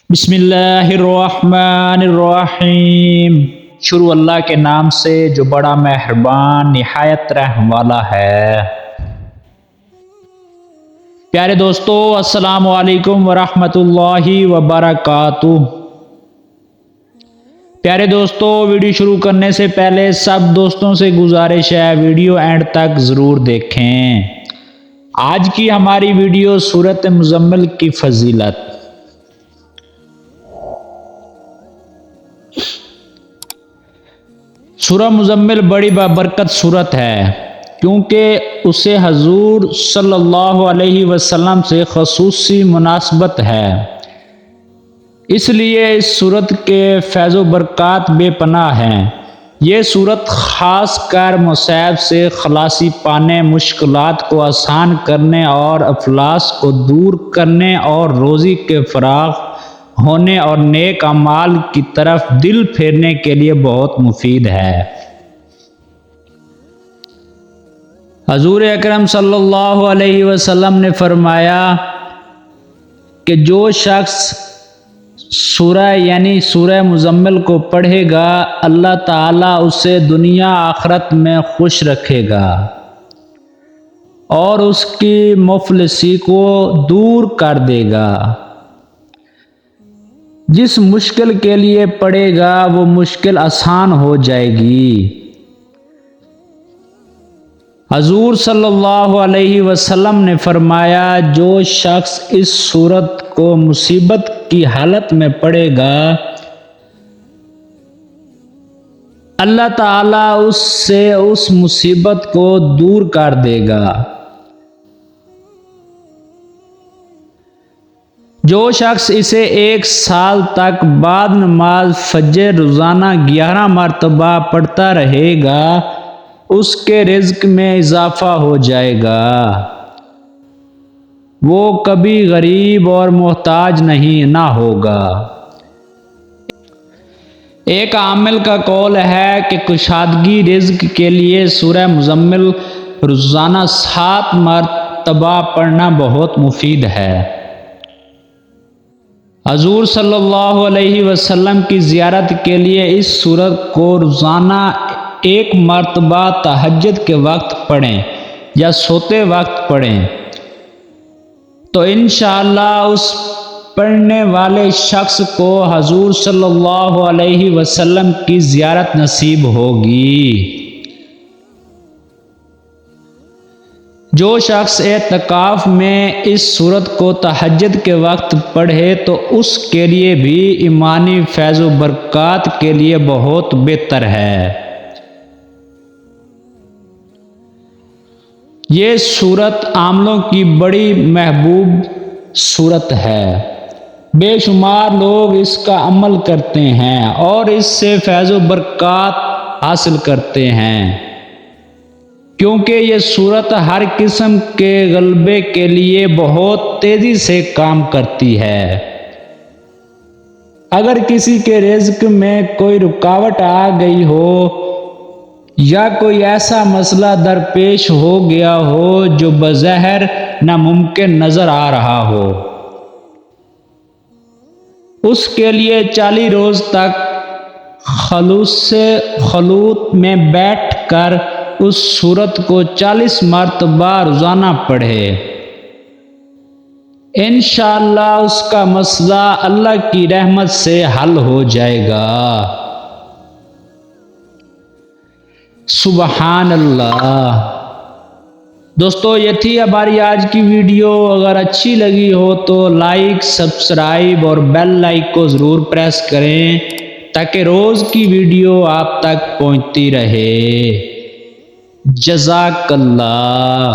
बिस्मिल्लाहिर्रहमानिर्रहीम। शुरू अल्लाह के नाम से जो बड़ा मेहरबान निहायत रहम वाला है। प्यारे दोस्तों, अस्सलामु अलैकुम वरहमतुल्लाहि वबरकातुह। प्यारे दोस्तों, वीडियो शुरू करने से पहले सब दोस्तों से गुजारिश है वीडियो एंड तक ज़रूर देखें। आज की हमारी वीडियो सूरत मुज़म्मिल की फजीलत। सूरह मुज़म्मिल बड़ी बाबरकत सूरत है, क्योंकि उसे हजूर सल्लल्लाहु अलैहि वसल्लम से खसूसी मुनासबत है। इसलिए इस सूरत के फैज़ो बरक़ात बेपनाह हैं। ये सूरत ख़ास कर मुसैब से खलासी पाने, मुश्किलात को आसान करने और अफलास को दूर करने और रोज़ी के फ़राग़ होने और नेक अमाल की तरफ दिल फेरने के लिए बहुत मुफीद है। हजूर अकरम सल्लल्लाहु अलैहि वसल्लम ने फरमाया कि जो शख्स सूरह यानी सूरह मुज़म्मिल को पढ़ेगा, अल्लाह ताला उसे दुनिया आखिरत में खुश रखेगा और उसकी मुफलिसी को दूर कर देगा। जिस मुश्किल के लिए पड़ेगा वो मुश्किल आसान हो जाएगी। हजूर सल्लल्लाहु अलैहि वसल्लम ने फरमाया, जो शख्स इस सूरत को मुसीबत की हालत में पड़ेगा, अल्लाह ताला उससे उस मुसीबत को दूर कर देगा। जो शख्स इसे 1 साल तक बाद नमाज फजर रोज़ाना 11 मरतबा पढ़ता रहेगा, उसके रिज़्क में इजाफा हो जाएगा। वो कभी गरीब और मोहताज ना होगा। एक आमिल का कौल है कि कुशादगी रिज़्क के लिए सूरह मुज़म्मिल रोज़ाना 7 मरतबा पढ़ना बहुत मुफीद है। हजूर सल्लल्लाहु अलैहि वसल्लम की ज़ियारत के लिए इस सूरत को रोज़ाना 1 मरतबा तहज्जुद के वक्त पढ़ें या सोते वक्त पढ़ें, तो इंशाअल्लाह उस पढ़ने वाले शख्स को हजूर सल्लल्लाहु अलैहि वसल्लम की ज़ियारत नसीब होगी। जो शख्स एतकाफ में इस सूरत को तहज्जुद के वक्त पढ़े तो उसके लिए भी ईमानी फैज़ो बरक़ात के लिए बहुत बेहतर है। ये सूरत आमलों की बड़ी महबूब सूरत है। बेशुमार लोग इसका अमल करते हैं और इससे फैज़ो बरक़ात हासिल करते हैं, क्योंकि ये सूरत हर किस्म के गलबे के लिए बहुत तेज़ी से काम करती है। अगर किसी के रिज़्क में कोई रुकावट आ गई हो या कोई ऐसा मसला दरपेश हो गया हो जो बज़ाहिर नामुमकिन नज़र आ रहा हो, उसके लिए 40 रोज़ तक खलूत में बैठ कर उस सूरत को 40 मरतबा रोज़ाना पढ़े। इंशाअल्लाह उसका मसला अल्लाह की रहमत से हल हो जाएगा। सुबहान अल्लाह। दोस्तों, ये थी हमारी आज की वीडियो। अगर अच्छी लगी हो तो लाइक, सब्सक्राइब और बेल आइकन को ज़रूर प्रेस करें, ताकि रोज़ की वीडियो आप तक पहुंचती रहे। जज़ाकल्लाह।